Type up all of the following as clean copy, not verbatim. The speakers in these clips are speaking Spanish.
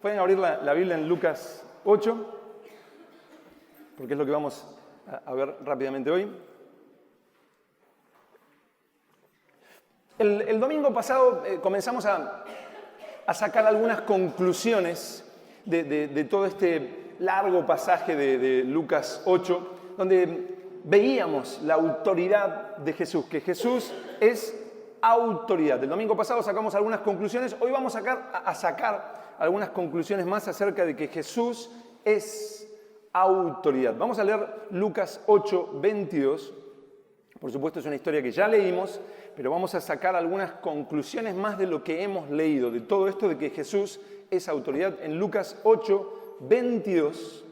Pueden abrir la Biblia en Lucas 8, porque es lo que vamos a ver rápidamente hoy. El domingo pasado comenzamos a sacar algunas conclusiones de todo este largo pasaje de Lucas 8, donde veíamos la autoridad de Jesús, que Jesús es autoridad. El domingo pasado sacamos algunas conclusiones, hoy vamos a sacar algunas conclusiones más acerca de que Jesús es autoridad. Vamos a leer Lucas 8, 22. Por supuesto es una historia que ya leímos, pero vamos a sacar algunas conclusiones más de lo que hemos leído, de todo esto de que Jesús es autoridad. En Lucas 8, 22,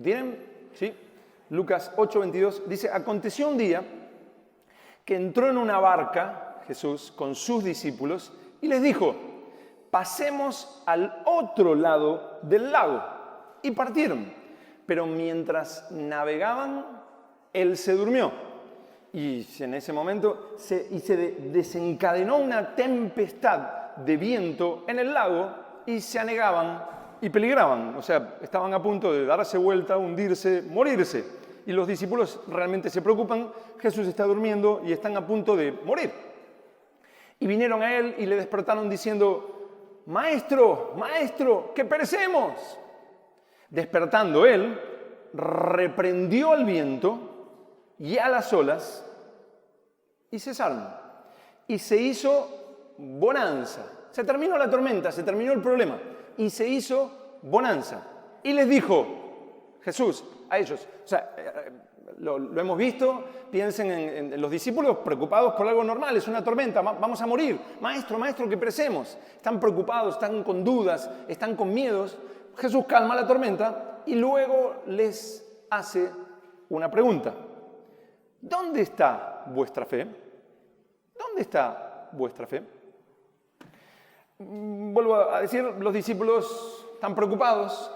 ¿tienen? ¿Sí? Lucas 8, 22 dice: aconteció un día que entró en una barca, Jesús, con sus discípulos, y les dijo: pasemos al otro lado del lago. Y partieron. Pero mientras navegaban, él se durmió. Y en ese momento se desencadenó una tempestad de viento en el lago y se anegaban y peligraban. O sea, estaban a punto de darse vuelta, hundirse, morirse. Y los discípulos realmente se preocupan. Jesús está durmiendo y están a punto de morir. Y vinieron a él y le despertaron diciendo: Maestro, maestro, que perecemos. Despertando él, reprendió al viento y a las olas, y cesaron. Y se hizo bonanza. Se terminó la tormenta, se terminó el problema. Y se hizo bonanza. Y les dijo Jesús a ellos, o sea, lo hemos visto, piensen en los discípulos preocupados por algo normal, es una tormenta, vamos a morir. Maestro, maestro, que perecemos. Están preocupados, están con dudas, están con miedos. Jesús calma la tormenta y luego les hace una pregunta. ¿Dónde está vuestra fe? ¿Dónde está vuestra fe? Vuelvo a decir, los discípulos están preocupados,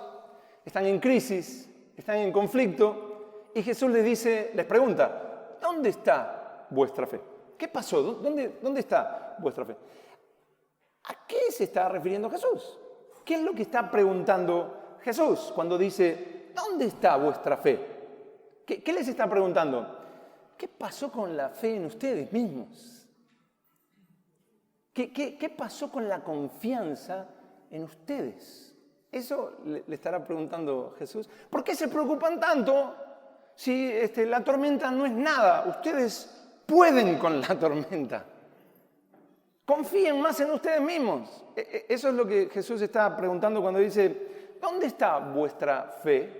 están en crisis, están en conflicto, y Jesús les pregunta: ¿dónde está vuestra fe? ¿Qué pasó? ¿Dónde está vuestra fe? ¿A qué se está refiriendo Jesús? ¿Qué es lo que está preguntando Jesús cuando dice: ¿dónde está vuestra fe? ¿Qué les está preguntando? ¿Qué pasó con la fe en ustedes mismos? ¿Qué pasó con la confianza en ustedes? Eso le estará preguntando Jesús. ¿Por qué se preocupan tanto si la tormenta no es nada? Ustedes pueden con la tormenta. Confíen más en ustedes mismos. Eso es lo que Jesús está preguntando cuando dice: ¿dónde está vuestra fe?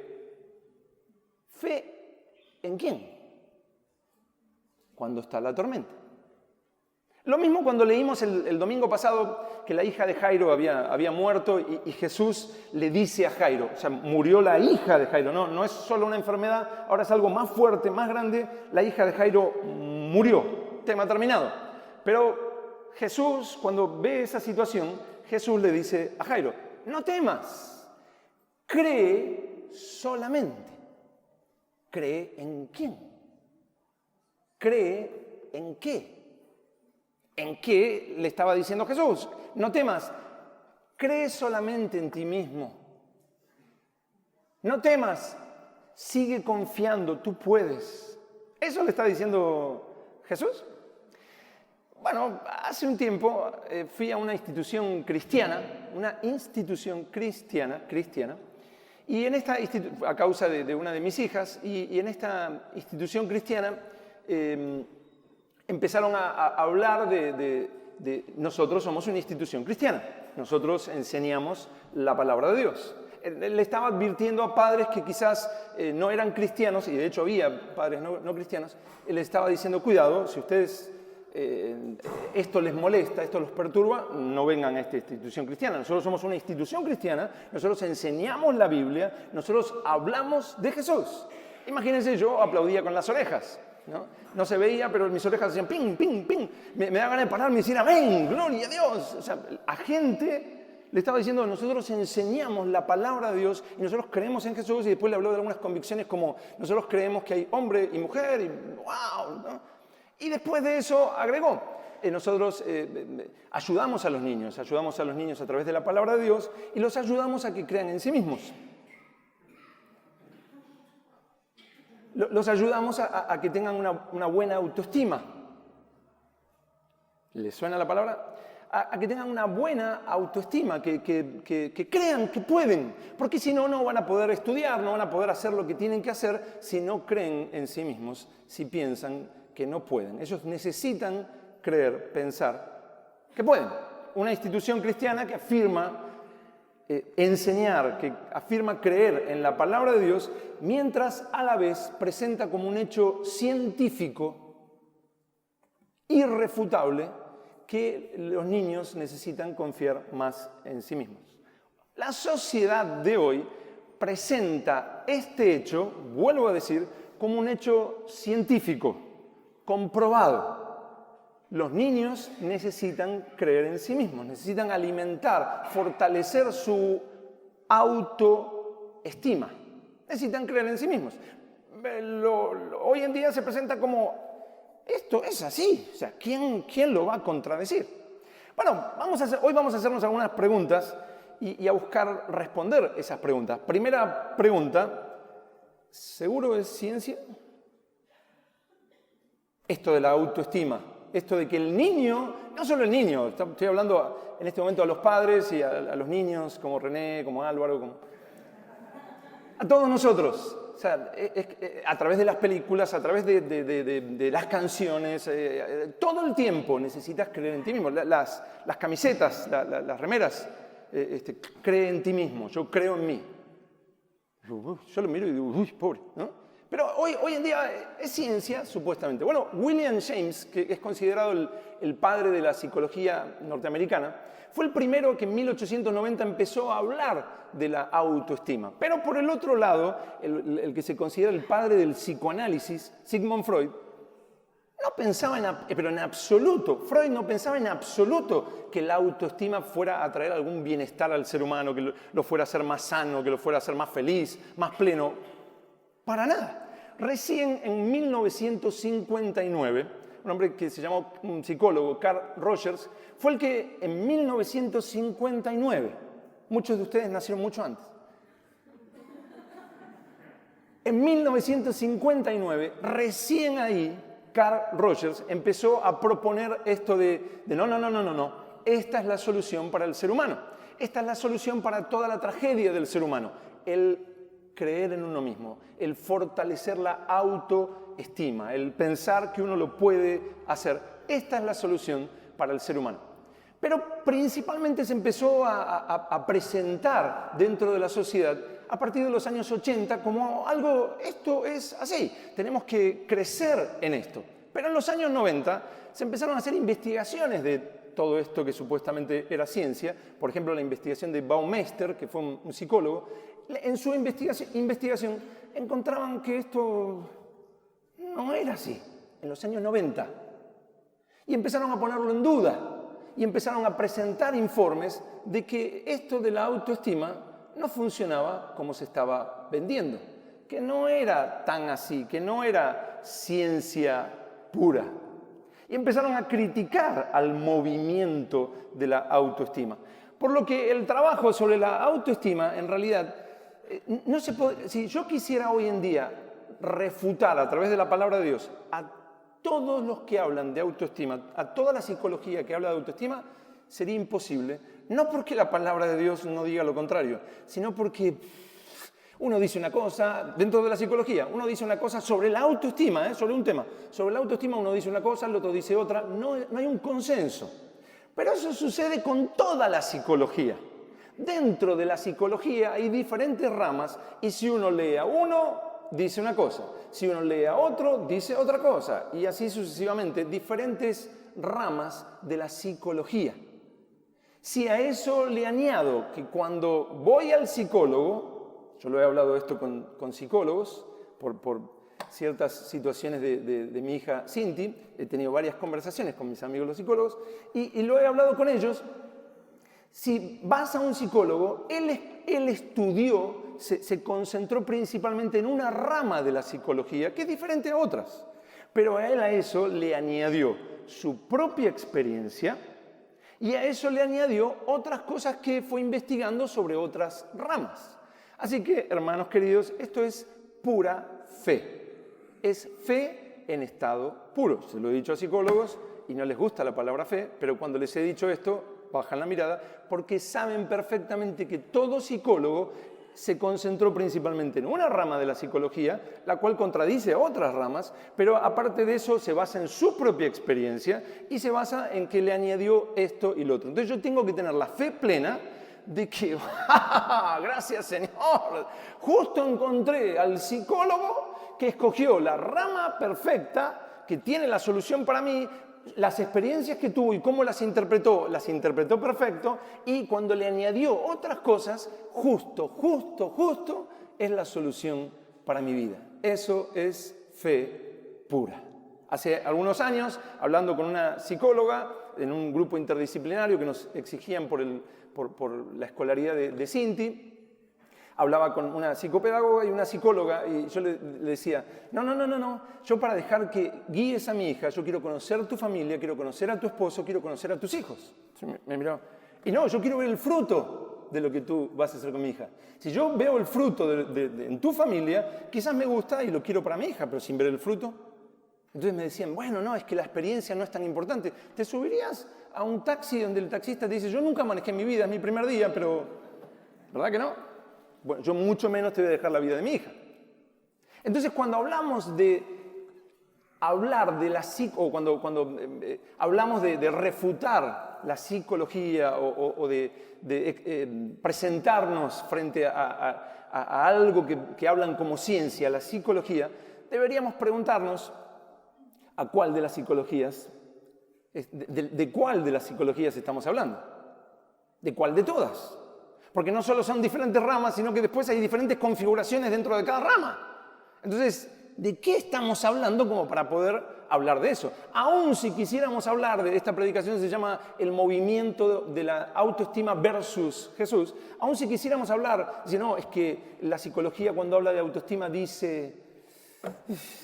¿Fe en quién? Cuando está la tormenta. Lo mismo cuando leímos el domingo pasado que la hija de Jairo había muerto y Jesús le dice a Jairo, o sea, murió la hija de Jairo, no es solo una enfermedad, ahora es algo más fuerte, más grande. La hija de Jairo murió, tema terminado. Pero Jesús, cuando ve esa situación, Jesús le dice a Jairo: no temas, cree solamente. ¿Cree en quién? ¿Cree en qué? ¿En qué le estaba diciendo Jesús? No temas, cree solamente en ti mismo. No temas, sigue confiando, tú puedes. ¿Eso le está diciendo Jesús? Bueno, hace un tiempo fui a una institución cristiana, y en esta a causa de una de mis hijas, y en esta institución cristiana empezaron a hablar de nosotros somos una institución cristiana, nosotros enseñamos la palabra de Dios. Le estaba advirtiendo a padres que quizás no eran cristianos, y de hecho había padres no cristianos, le estaba diciendo: cuidado, si ustedes esto les molesta, esto los perturba, no vengan a esta institución cristiana. Nosotros somos una institución cristiana, nosotros enseñamos la Biblia, nosotros hablamos de Jesús. Imagínense, yo aplaudía con las orejas. No se veía, pero mis orejas hacían ping, ping, ping. Me daba ganas de pararme y decir: amén, gloria a Dios. O sea, a gente le estaba diciendo: nosotros enseñamos la palabra de Dios y nosotros creemos en Jesús. Y después le habló de algunas convicciones como: nosotros creemos que hay hombre y mujer, y wow, ¿no? Y después de eso agregó: nosotros ayudamos a los niños a través de la palabra de Dios y los ayudamos a que crean en sí mismos. Los ayudamos a que tengan una buena autoestima. ¿Les suena la palabra? A que tengan una buena autoestima, que crean que pueden, porque si no, no van a poder estudiar, no van a poder hacer lo que tienen que hacer si no creen en sí mismos, si piensan que no pueden. Ellos necesitan creer, pensar que pueden. Una institución cristiana que afirma enseñar, que afirma creer en la palabra de Dios, mientras a la vez presenta como un hecho científico irrefutable que los niños necesitan confiar más en sí mismos. La sociedad de hoy presenta este hecho, vuelvo a decir, como un hecho científico, comprobado. Los niños necesitan creer en sí mismos, necesitan alimentar, fortalecer su autoestima. Necesitan creer en sí mismos. Hoy en día se presenta como, esto es así, o sea, ¿quién lo va a contradecir? Bueno, hoy vamos a hacernos algunas preguntas y a buscar responder esas preguntas. Primera pregunta, ¿seguro es ciencia? Esto de la autoestima. Esto de que el niño, no solo el niño, estoy hablando en este momento a los padres y a los niños como René, como Álvaro, a todos nosotros. O sea, a través de las películas, a través de las canciones, todo el tiempo necesitas creer en ti mismo. Las camisetas, las remeras, cree en ti mismo, yo creo en mí. Yo lo miro y digo, uy, pobre, ¿no? Pero hoy en día es ciencia, supuestamente. Bueno, William James, que es considerado el padre de la psicología norteamericana, fue el primero que en 1890 empezó a hablar de la autoestima. Pero por el otro lado, el que se considera el padre del psicoanálisis, Sigmund Freud, no pensaba pero en absoluto, Freud no pensaba en absoluto que la autoestima fuera a traer algún bienestar al ser humano, que lo fuera a hacer más sano, que lo fuera a hacer más feliz, más pleno. Para nada. Recién en 1959, un hombre que se llamó un psicólogo, Carl Rogers, fue el que en 1959, muchos de ustedes nacieron mucho antes, en 1959, recién ahí, Carl Rogers empezó a proponer esto de no, esta es la solución para el ser humano, esta es la solución para toda la tragedia del ser humano, el creer en uno mismo, el fortalecer la autoestima, el pensar que uno lo puede hacer. Esta es la solución para el ser humano. Pero principalmente se empezó a presentar dentro de la sociedad a partir de los años 80 como algo, esto es así, tenemos que crecer en esto. Pero en los años 90 se empezaron a hacer investigaciones de todo esto que supuestamente era ciencia, por ejemplo la investigación de Baumeister, que fue un psicólogo. En su investigación encontraban que esto no era así, en los años 90. Y empezaron a ponerlo en duda y empezaron a presentar informes de que esto de la autoestima no funcionaba como se estaba vendiendo, que no era tan así, que no era ciencia pura. Y empezaron a criticar al movimiento de la autoestima. Por lo que el trabajo sobre la autoestima, en realidad, no se puede, si yo quisiera hoy en día refutar a través de la palabra de Dios a todos los que hablan de autoestima, a toda la psicología que habla de autoestima, sería imposible. No porque la palabra de Dios no diga lo contrario, sino porque uno dice una cosa, dentro de la psicología, uno dice una cosa sobre la autoestima, sobre un tema. Sobre la autoestima uno dice una cosa, el otro dice otra, no hay un consenso. Pero eso sucede con toda la psicología. Dentro de la psicología hay diferentes ramas y si uno lee a uno, dice una cosa. Si uno lee a otro, dice otra cosa. Y así sucesivamente, diferentes ramas de la psicología. Si a eso le añado que cuando voy al psicólogo, yo lo he hablado esto con psicólogos, por ciertas situaciones de mi hija Cinti, he tenido varias conversaciones con mis amigos los psicólogos, y lo he hablado con ellos. Si vas a un psicólogo, él estudió, se concentró principalmente en una rama de la psicología que es diferente a otras. Pero a él a eso le añadió su propia experiencia y a eso le añadió otras cosas que fue investigando sobre otras ramas. Así que, hermanos queridos, esto es pura fe. Es fe en estado puro. Se lo he dicho a psicólogos y no les gusta la palabra fe, pero cuando les he dicho esto, bajan la mirada porque saben perfectamente que todo psicólogo se concentró principalmente en una rama de la psicología, la cual contradice a otras ramas, pero aparte de eso se basa en su propia experiencia y se basa en que le añadió esto y lo otro. Entonces yo tengo que tener la fe plena de que, gracias Señor, justo encontré al psicólogo que escogió la rama perfecta, que tiene la solución para mí, las experiencias que tuvo y cómo las interpretó perfecto, y cuando le añadió otras cosas, justo es la solución para mi vida. Eso es fe pura. Hace algunos años, hablando con una psicóloga en un grupo interdisciplinario que nos exigían por la escolaridad de Cinti, hablaba con una psicopedagoga y una psicóloga y yo le decía, no, yo para dejar que guíes a mi hija, yo quiero conocer tu familia, quiero conocer a tu esposo, quiero conocer a tus hijos. Me miró, y no, yo quiero ver el fruto de lo que tú vas a hacer con mi hija. Si yo veo el fruto en tu familia, quizás me gusta y lo quiero para mi hija, pero sin ver el fruto. Entonces me decían, bueno, no, es que la experiencia no es tan importante. ¿Te subirías a un taxi donde el taxista te dice, yo nunca manejé en mi vida, es mi primer día, pero ¿verdad que no? Bueno, yo mucho menos te voy a dejar la vida de mi hija. Entonces, cuando hablamos de hablar de la o cuando hablamos de refutar la psicología o de presentarnos frente a algo que hablan como ciencia, la psicología, deberíamos preguntarnos a cuál de las psicologías, de cuál de las psicologías estamos hablando. ¿De cuál de todas? Porque no solo son diferentes ramas, sino que después hay diferentes configuraciones dentro de cada rama. Entonces, ¿de qué estamos hablando como para poder hablar de eso? Aún si quisiéramos hablar de esta predicación, se llama el movimiento de la autoestima versus Jesús. Aún si quisiéramos hablar, dice, no, es que la psicología cuando habla de autoestima dice,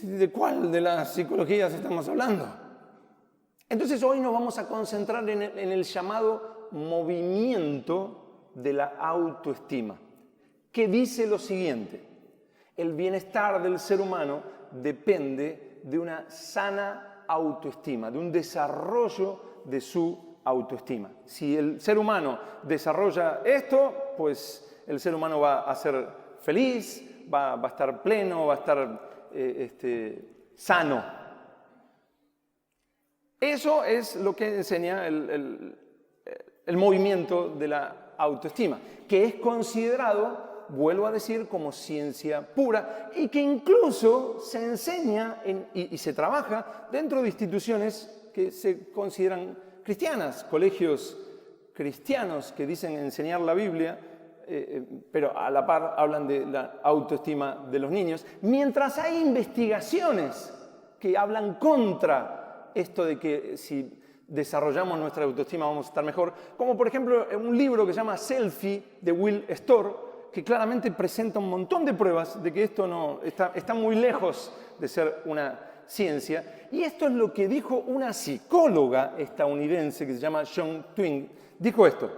¿de cuál de las psicologías estamos hablando? Entonces hoy nos vamos a concentrar en el llamado movimiento de la autoestima, que dice lo siguiente: el bienestar del ser humano depende de una sana autoestima, de un desarrollo de su autoestima. Si el ser humano desarrolla esto, pues el ser humano va a ser feliz, va a estar pleno, va a estar sano. Eso es lo que enseña el movimiento de la autoestima, que es considerado, vuelvo a decir, como ciencia pura y que incluso se enseña y se trabaja dentro de instituciones que se consideran cristianas, colegios cristianos que dicen enseñar la Biblia, pero a la par hablan de la autoestima de los niños, mientras hay investigaciones que hablan contra esto de que si desarrollamos nuestra autoestima vamos a estar mejor, como por ejemplo un libro que se llama Selfie de Will Storr, que claramente presenta un montón de pruebas de que esto no está muy lejos de ser una ciencia. Y esto es lo que dijo una psicóloga estadounidense que se llama Joan Twigg. Dijo esto: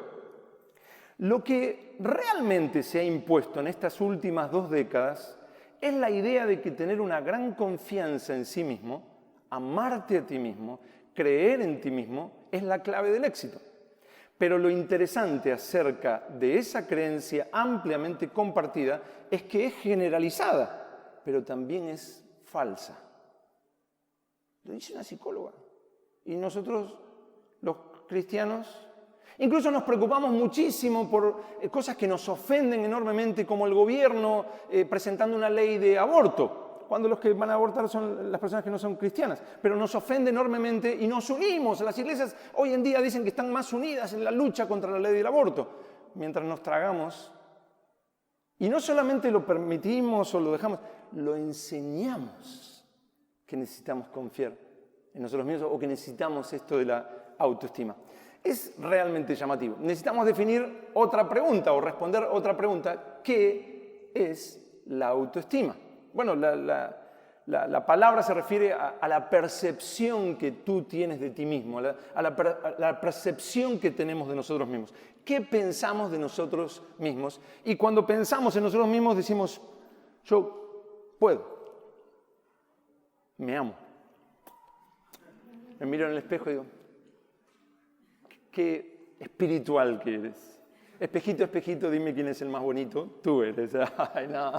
lo que realmente se ha impuesto en estas últimas 2 décadas es la idea de que tener una gran confianza en sí mismo, amarte a ti mismo, creer en ti mismo, es la clave del éxito. Pero lo interesante acerca de esa creencia ampliamente compartida es que es generalizada, pero también es falsa. Lo dice una psicóloga. Y nosotros, los cristianos, incluso nos preocupamos muchísimo por cosas que nos ofenden enormemente, como el gobierno presentando una ley de aborto, cuando los que van a abortar son las personas que no son cristianas. Pero nos ofende enormemente y nos unimos. Las iglesias hoy en día dicen que están más unidas en la lucha contra la ley del aborto, mientras nos tragamos. Y no solamente lo permitimos o lo dejamos, lo enseñamos que necesitamos confiar en nosotros mismos o que necesitamos esto de la autoestima. Es realmente llamativo. Necesitamos definir otra pregunta o responder otra pregunta. ¿Qué es la autoestima? Bueno, la La palabra se refiere a la percepción que tú tienes de ti mismo, a la percepción que tenemos de nosotros mismos. ¿Qué pensamos de nosotros mismos? Y cuando pensamos en nosotros mismos decimos, yo puedo, me amo. Me miro en el espejo y digo, qué espiritual que eres. Espejito, espejito, dime quién es el más bonito. Tú eres. Ay, no.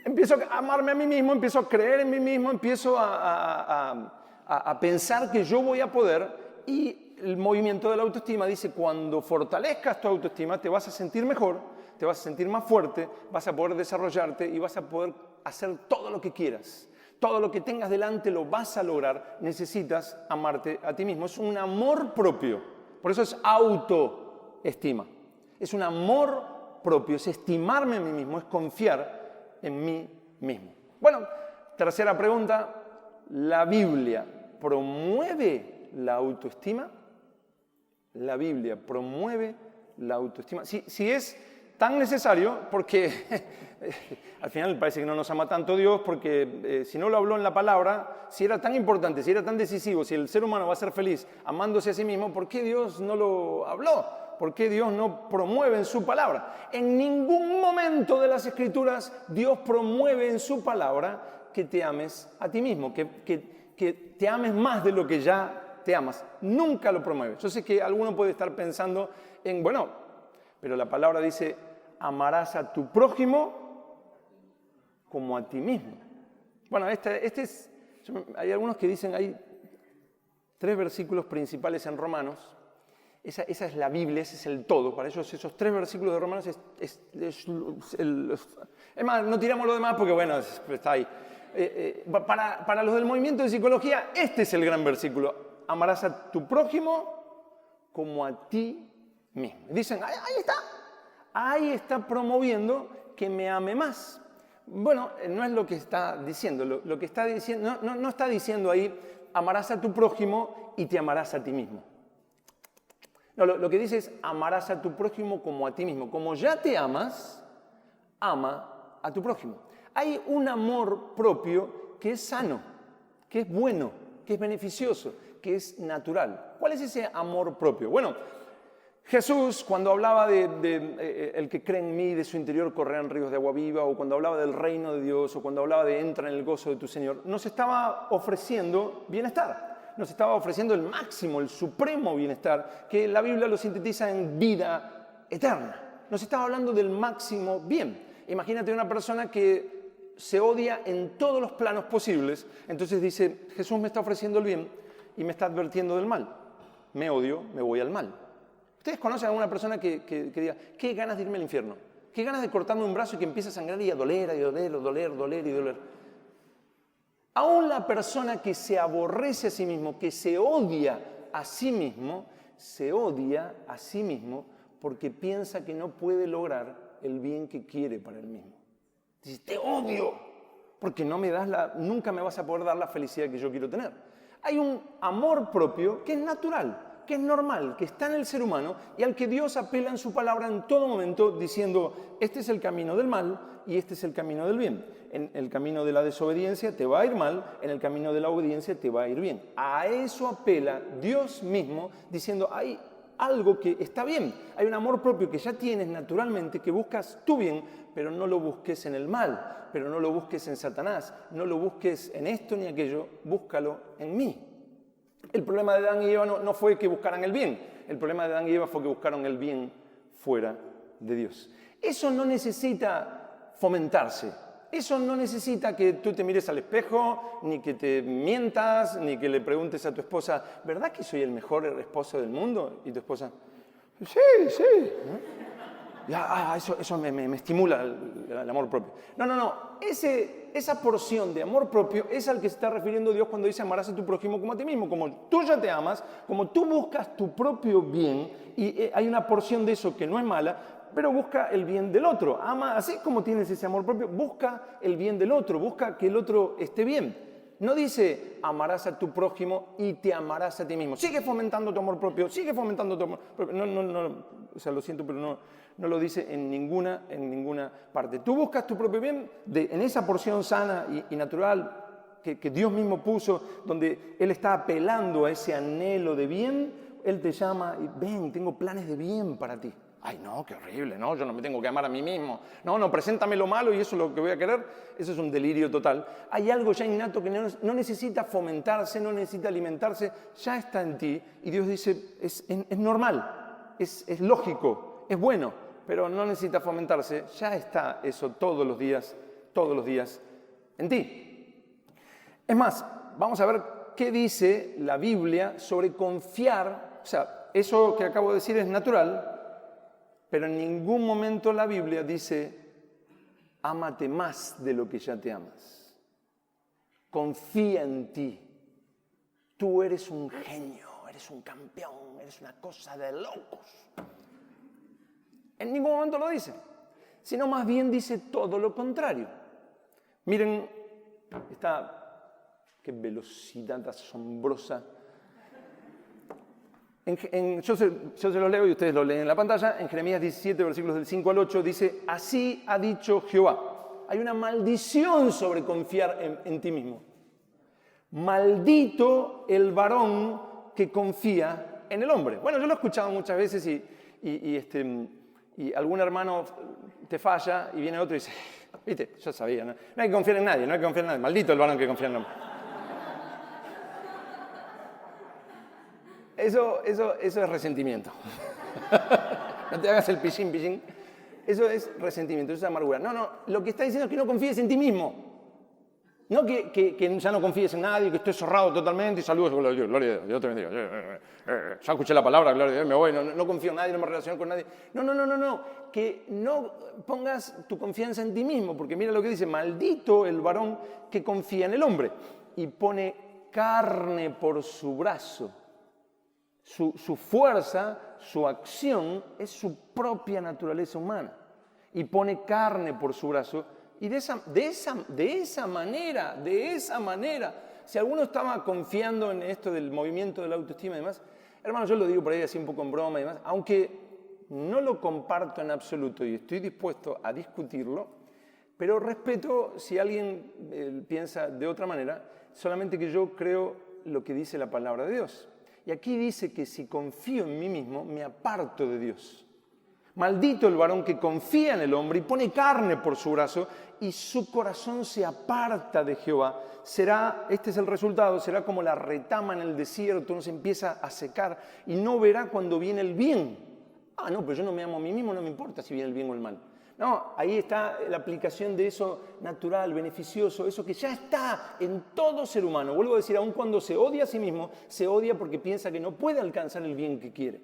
Empiezo a amarme a mí mismo, empiezo a creer en mí mismo, empiezo a pensar que yo voy a poder. Y el movimiento de la autoestima dice, cuando fortalezcas tu autoestima, te vas a sentir mejor, te vas a sentir más fuerte, vas a poder desarrollarte y vas a poder hacer todo lo que quieras. Todo lo que tengas delante lo vas a lograr. Necesitas amarte a ti mismo. Es un amor propio. Por eso es autoestima. Es un amor propio. Es estimarme a mí mismo. Es confiar en mí mismo. Bueno, tercera pregunta. ¿La Biblia promueve la autoestima? La Biblia promueve la autoestima. Si es tan necesario, porque al final parece que no nos ama tanto Dios, porque si no lo habló en la palabra, si era tan importante, si era tan decisivo, si el ser humano va a ser feliz amándose a sí mismo, ¿por qué Dios no lo habló? ¿Por qué Dios no promueve en su palabra? En ningún momento de las Escrituras Dios promueve en su palabra que te ames a ti mismo, que te ames más de lo que ya te amas. Nunca lo promueve. Yo sé que alguno puede estar pensando en, bueno, pero la palabra dice, amarás a tu prójimo como a ti mismo. Bueno, hay algunos que dicen, hay 3 versículos principales en Romanos. Esa es la Biblia, ese es el todo. Para ellos esos 3 versículos de Romanos es más, no tiramos lo demás porque, bueno, está ahí. Para los del movimiento de psicología, este es el gran versículo. Amarás a tu prójimo como a ti mismo. Dicen, ahí está. Ahí está promoviendo que me ame más. Bueno, no es lo que está diciendo. Lo que está diciendo, no está diciendo ahí, amarás a tu prójimo y te amarás a ti mismo. No, lo que dice es, amarás a tu prójimo como a ti mismo. Como ya te amas, ama a tu prójimo. Hay un amor propio que es sano, que es bueno, que es beneficioso, que es natural. ¿Cuál es ese amor propio? Bueno, Jesús, cuando hablaba de el que cree en mí, de su interior correrán ríos de agua viva, o cuando hablaba del reino de Dios, o cuando hablaba de entra en el gozo de tu Señor, nos estaba ofreciendo bienestar, nos estaba ofreciendo el máximo, el supremo bienestar, que la Biblia lo sintetiza en vida eterna. Nos estaba hablando del máximo bien. Imagínate una persona que se odia en todos los planos posibles, entonces dice, Jesús me está ofreciendo el bien y me está advirtiendo del mal. Me odio, me voy al mal. ¿Ustedes conocen a alguna persona que diga, qué ganas de irme al infierno? Qué ganas de cortarme un brazo y que empiece a sangrar y a doler, y doler. Aún la persona que se aborrece a sí mismo, que se odia a sí mismo, se odia a sí mismo porque piensa que no puede lograr el bien que quiere para él mismo. Dice, te odio, porque nunca me vas a poder dar la felicidad que yo quiero tener. Hay un amor propio que es natural, que es normal, que está en el ser humano y al que Dios apela en su palabra en todo momento diciendo, este es el camino del mal y este es el camino del bien. En el camino de la desobediencia te va a ir mal, en el camino de la obediencia te va a ir bien. A eso apela Dios mismo diciendo, hay algo que está bien, hay un amor propio que ya tienes naturalmente, que buscas tu bien, pero no lo busques en el mal, pero no lo busques en Satanás, no lo busques en esto ni aquello, búscalo en mí. El problema de Adán y Eva no fue que buscaran el bien, el problema de Adán y Eva fue que buscaron el bien fuera de Dios. Eso no necesita fomentarse, eso no necesita que tú te mires al espejo, ni que te mientas, ni que le preguntes a tu esposa, ¿verdad que soy el mejor esposo del mundo? Y tu esposa, sí. Eso me estimula el amor propio. No. Esa porción de amor propio es al que se está refiriendo Dios cuando dice amarás a tu prójimo como a ti mismo. Como tú ya te amas, como tú buscas tu propio bien, y hay una porción de eso que no es mala, pero busca el bien del otro. Ama, así como tienes ese amor propio, busca el bien del otro, busca que el otro esté bien. No dice amarás a tu prójimo y te amarás a ti mismo. Sigue fomentando tu amor propio, sigue fomentando tu amor propio. No, o sea, lo siento, pero no lo dice en ninguna parte. Tú buscas tu propio bien en esa porción sana y natural que Dios mismo puso, donde Él está apelando a ese anhelo de bien. Él te llama y ven, tengo planes de bien para ti. Ay, no, qué horrible, no, yo no me tengo que amar a mí mismo. No, preséntame lo malo y eso es lo que voy a querer. Eso es un delirio total. Hay algo ya innato que no necesita fomentarse, no necesita alimentarse, ya está en ti. Y Dios dice, es normal, es lógico, es bueno, pero no necesita fomentarse, ya está eso todos los días en ti. Es más, vamos a ver qué dice la Biblia sobre confiar. O sea, eso que acabo de decir es natural, pero en ningún momento la Biblia dice, ámate más de lo que ya te amas. Confía en ti. Tú eres un genio, eres un campeón, eres una cosa de locos. En ningún momento lo dice, sino más bien dice todo lo contrario. Miren, qué velocidad asombrosa. Yo se los leo y ustedes lo leen en la pantalla. En Jeremías 17, versículos del 5 al 8, dice, así ha dicho Jehová. Hay una maldición sobre confiar en ti mismo. Maldito el varón que confía en el hombre. Bueno, yo lo he escuchado muchas veces y algún hermano te falla y viene otro y dice, viste, yo sabía, no hay que confiar en nadie, Maldito el varón que confía en el hombre. Eso es resentimiento. No te hagas el pichín. Eso es resentimiento, eso es amargura. No, lo que está diciendo es que no confíes en ti mismo. No que ya no confíes en nadie, que estés cerrado totalmente y saludos, gloria a Dios, Dios te bendiga. Ya escuché la palabra, gloria a Dios, me voy, no confío en nadie, no me relaciono con nadie. No, que no pongas tu confianza en ti mismo, porque mira lo que dice, maldito el varón que confía en el hombre y pone carne por su brazo. Su fuerza, su acción es su propia naturaleza humana y pone carne por su brazo y de esa manera, si alguno estaba confiando en esto del movimiento de la autoestima y demás, hermano, yo lo digo por ahí así un poco en broma y demás, aunque no lo comparto en absoluto y estoy dispuesto a discutirlo, pero respeto si alguien piensa de otra manera, solamente que yo creo lo que dice la palabra de Dios. Y aquí dice que si confío en mí mismo, me aparto de Dios. Maldito el varón que confía en el hombre y pone carne por su brazo y su corazón se aparta de Jehová. Este es el resultado, será como la retama en el desierto, uno se empieza a secar y no verá cuando viene el bien. No, pero yo no me amo a mí mismo, no me importa si viene el bien o el mal. No, ahí está la aplicación de eso natural, beneficioso, eso que ya está en todo ser humano. Vuelvo a decir, aun cuando se odia a sí mismo, se odia porque piensa que no puede alcanzar el bien que quiere.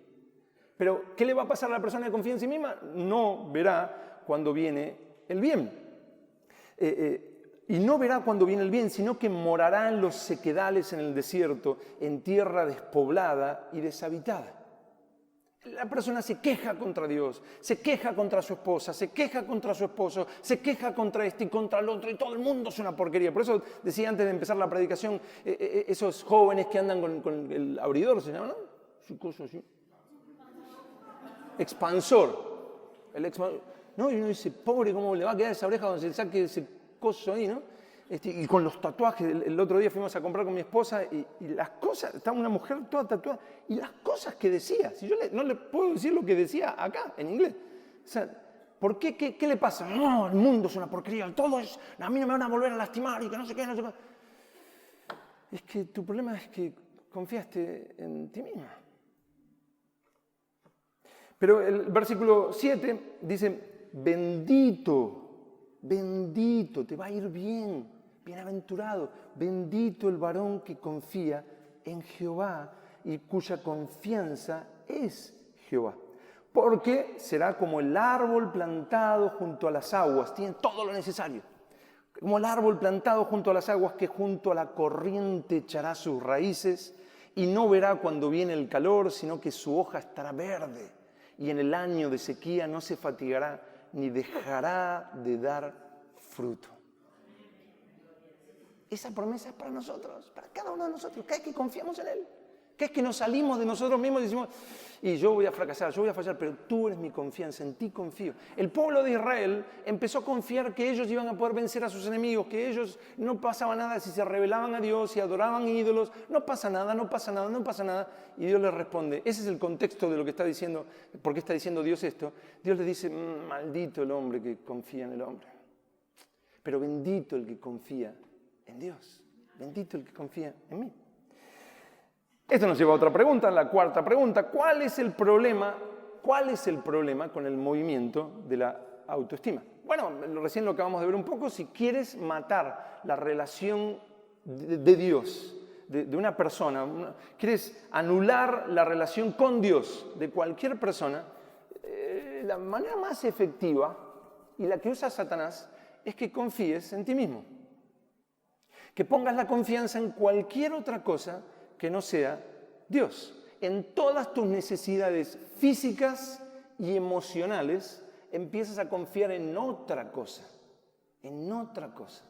Pero, ¿qué le va a pasar a la persona que confía en sí misma? No verá cuando viene el bien. Y no verá cuando viene el bien, sino que morará en los sequedales en el desierto, en tierra despoblada y deshabitada. La persona se queja contra Dios, se queja contra su esposa, se queja contra su esposo, se queja contra este y contra el otro y todo el mundo es una porquería. Por eso decía antes de empezar la predicación, esos jóvenes que andan con el abridor, ¿se llama, no? Su cosa así. Expansor. No, y uno dice, pobre, ¿cómo le va a quedar esa oreja cuando se saque ese coso ahí, no? Y con los tatuajes, el otro día fuimos a comprar con mi esposa y las cosas, estaba una mujer toda tatuada, y las cosas que decía, si yo no le puedo decir lo que decía acá, en inglés. O sea, ¿por qué? ¿Qué le pasa? No, el mundo es una porquería, todo es, a mí no me van a volver a lastimar y que no sé qué. Es que tu problema es que confiaste en ti misma. Pero el versículo 7 dice, bendito, te va a ir bien. Bienaventurado, bendito el varón que confía en Jehová y cuya confianza es Jehová. Porque será como el árbol plantado junto a las aguas, tiene todo lo necesario. Como el árbol plantado junto a las aguas que junto a la corriente echará sus raíces y no verá cuando viene el calor, sino que su hoja estará verde y en el año de sequía no se fatigará ni dejará de dar fruto. Esa promesa es para nosotros, para cada uno de nosotros, cada vez que confiamos en Él. Que es que nos salimos de nosotros mismos y decimos, y yo voy a fracasar, yo voy a fallar, pero tú eres mi confianza, en ti confío. El pueblo de Israel empezó a confiar que ellos iban a poder vencer a sus enemigos, que ellos no pasaba nada si se rebelaban a Dios, si adoraban ídolos, no pasa nada, no pasa nada, no pasa nada. Y Dios les responde, ese es el contexto de lo que está diciendo, ¿por qué está diciendo Dios esto? Dios les dice, maldito el hombre que confía en el hombre, pero bendito el que confía en Dios, bendito el que confía en mí. Esto nos lleva a otra pregunta, la cuarta pregunta. ¿Cuál es el problema con el movimiento de la autoestima? Bueno, recién lo acabamos de ver un poco. Si quieres matar la relación de Dios, de una persona, quieres anular la relación con Dios de cualquier persona, la manera más efectiva y la que usa Satanás es que confíes en ti mismo. Que pongas la confianza en cualquier otra cosa que no sea Dios. En todas tus necesidades físicas y emocionales empiezas a confiar en otra cosa, en otra cosa.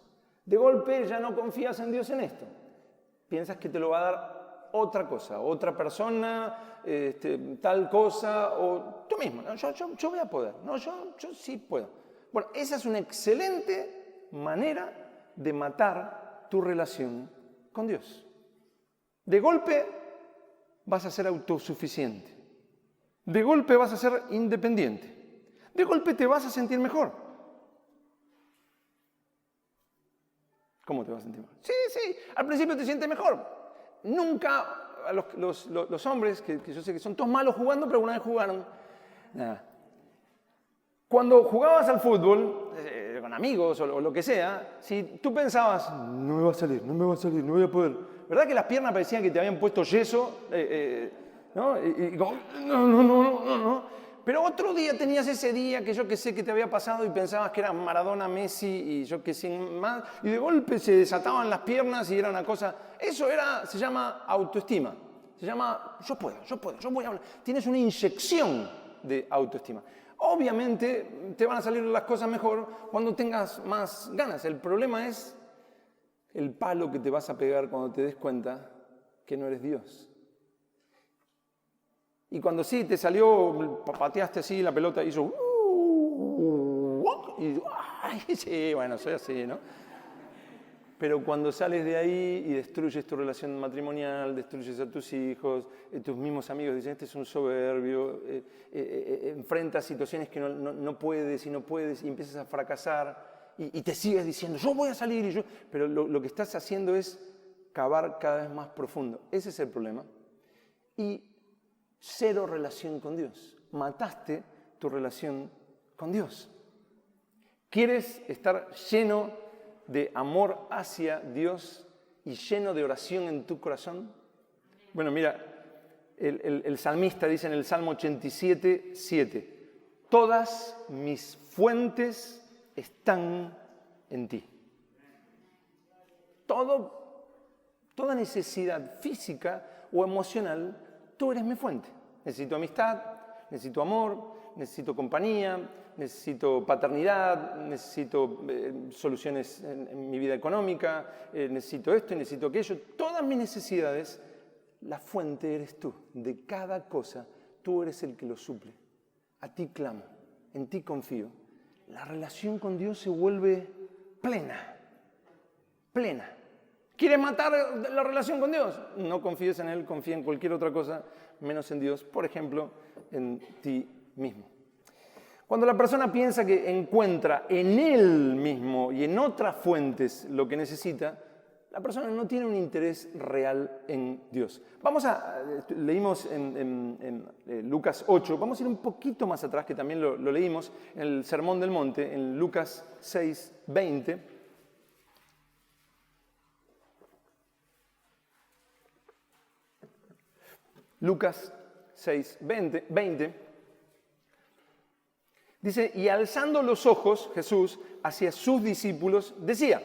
De golpe ya no confías en Dios en esto. Piensas que te lo va a dar otra cosa, otra persona, tal cosa, o tú mismo. No, yo voy a poder, no, yo sí puedo. Bueno, esa es una excelente manera de matar tu relación con Dios. De golpe vas a ser autosuficiente. De golpe vas a ser independiente. De golpe te vas a sentir mejor. ¿Cómo te vas a sentir mejor? Sí, al principio te sientes mejor. Nunca, los hombres, que yo sé que son todos malos jugando, pero una vez jugaron. Nada. Cuando jugabas al fútbol, con amigos o lo que sea, si tú pensabas, no me va a salir, no voy a poder. ¿Verdad que las piernas parecían que te habían puesto yeso? ¿No? Y como, no. Pero otro día tenías ese día que yo que sé que te había pasado y pensabas que era Maradona, Messi y yo que sé más, y de golpe se desataban las piernas y era una cosa. Eso se llama autoestima. Se llama, yo puedo, yo voy a hablar. Tienes una inyección de autoestima. Obviamente te van a salir las cosas mejor cuando tengas más ganas. El problema es el palo que te vas a pegar cuando te des cuenta que no eres Dios. Y cuando sí te salió, pateaste así la pelota y hizo y ay, sí, bueno, soy así, ¿no? Pero cuando sales de ahí y destruyes tu relación matrimonial, destruyes a tus hijos, tus mismos amigos dicen, este es un soberbio, enfrentas situaciones que no puedes y empiezas a fracasar y te sigues diciendo, yo voy a salir, pero lo que estás haciendo es cavar cada vez más profundo. Ese es el problema. Y cero relación con Dios. Mataste tu relación con Dios. ¿Quieres estar lleno de amor hacia Dios y lleno de oración en tu corazón? Bueno, mira, el salmista dice en el Salmo 87, 7, todas mis fuentes están en ti. Toda necesidad física o emocional, tú eres mi fuente. Necesito amistad, necesito amor, necesito compañía, necesito paternidad, necesito soluciones en mi vida económica, necesito esto y necesito aquello. Todas mis necesidades, la fuente eres tú. De cada cosa, tú eres el que lo suple. A ti clamo, en ti confío. La relación con Dios se vuelve plena. Plena. ¿Quieres matar la relación con Dios? No confíes en Él, confía en cualquier otra cosa, menos en Dios. Por ejemplo, en ti mismo. Cuando la persona piensa que encuentra en él mismo y en otras fuentes lo que necesita, la persona no tiene un interés real en Dios. Leímos en Lucas 8, vamos a ir un poquito más atrás, que también lo leímos en el Sermón del Monte, en Lucas 6, 20. Lucas 6, 20. Dice, y alzando los ojos, Jesús, hacia sus discípulos, decía,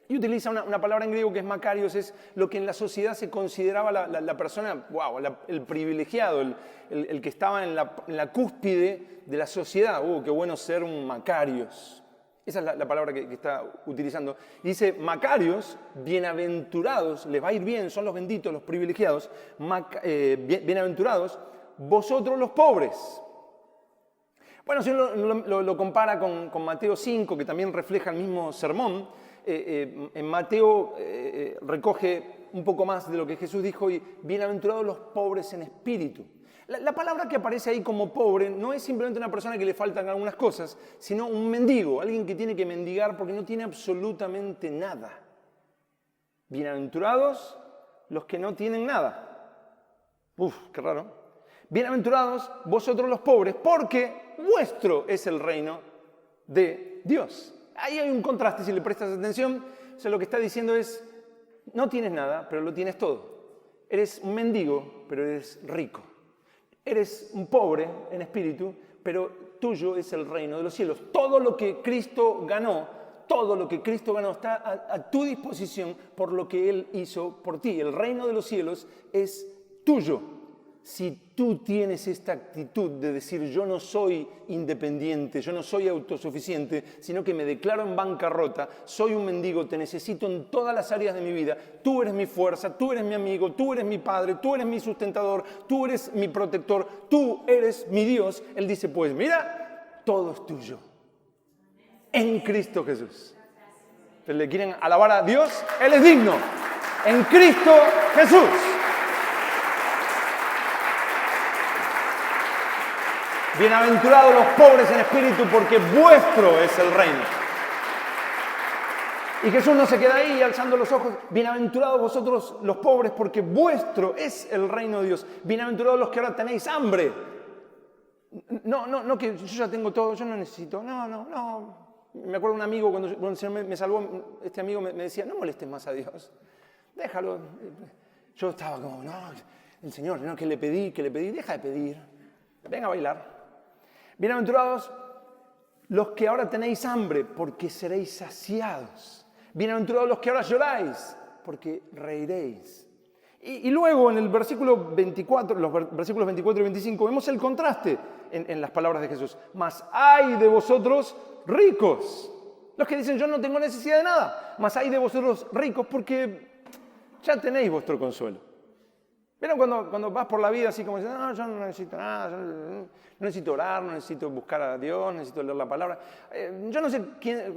y utiliza una palabra en griego que es Macarios, es lo que en la sociedad se consideraba la persona, el privilegiado, el que estaba en la cúspide de la sociedad. Qué bueno ser un Macarios. Esa es la palabra que está utilizando. Dice, Macarios, bienaventurados, les va a ir bien, son los benditos, los privilegiados, bienaventurados, vosotros los pobres. Bueno, si uno lo compara con Mateo 5, que también refleja el mismo sermón, en Mateo recoge un poco más de lo que Jesús dijo y bienaventurados los pobres en espíritu. La palabra que aparece ahí como pobre no es simplemente una persona que le faltan algunas cosas, sino un mendigo, alguien que tiene que mendigar porque no tiene absolutamente nada. Bienaventurados los que no tienen nada. Uf, qué raro. Bienaventurados vosotros los pobres, porque vuestro es el reino de Dios. Ahí hay un contraste, si le prestas atención. O sea, lo que está diciendo es, no tienes nada, pero lo tienes todo. Eres un mendigo, pero eres rico. Eres un pobre en espíritu, pero tuyo es el reino de los cielos. Todo lo que Cristo ganó está a tu disposición por lo que Él hizo por ti. El reino de los cielos es tuyo. Si tú tienes esta actitud de decir yo no soy independiente, yo no soy autosuficiente, sino que me declaro en bancarrota, soy un mendigo, te necesito en todas las áreas de mi vida, tú eres mi fuerza, tú eres mi amigo, tú eres mi padre, tú eres mi sustentador, tú eres mi protector, tú eres mi Dios, Él dice pues mira, todo es tuyo, en Cristo Jesús. Entonces, ¿le quieren alabar a Dios? Él es digno, en Cristo Jesús. Bienaventurados los pobres en espíritu, porque vuestro es el reino. Y Jesús no se queda ahí alzando los ojos. Bienaventurados vosotros los pobres, porque vuestro es el reino de Dios. Bienaventurados los que ahora tenéis hambre. No, que yo ya tengo todo, yo no necesito. No. Me acuerdo de un amigo, cuando el Señor me salvó, este amigo me decía, no molestes más a Dios. Déjalo. Yo estaba como, no, el Señor, no, que le pedí, deja de pedir. Venga a bailar. Bienaventurados los que ahora tenéis hambre, porque seréis saciados. Bienaventurados los que ahora lloráis, porque reiréis. Y luego en el versículo 24, los versículos 24 y 25, vemos el contraste en las palabras de Jesús. Mas hay de vosotros ricos. Los que dicen yo no tengo necesidad de nada. Mas hay de vosotros ricos porque ya tenéis vuestro consuelo. ¿Vieron cuando vas por la vida así como diciendo, no, yo no necesito nada, yo no necesito orar, no necesito buscar a Dios, no necesito leer la palabra? Yo no sé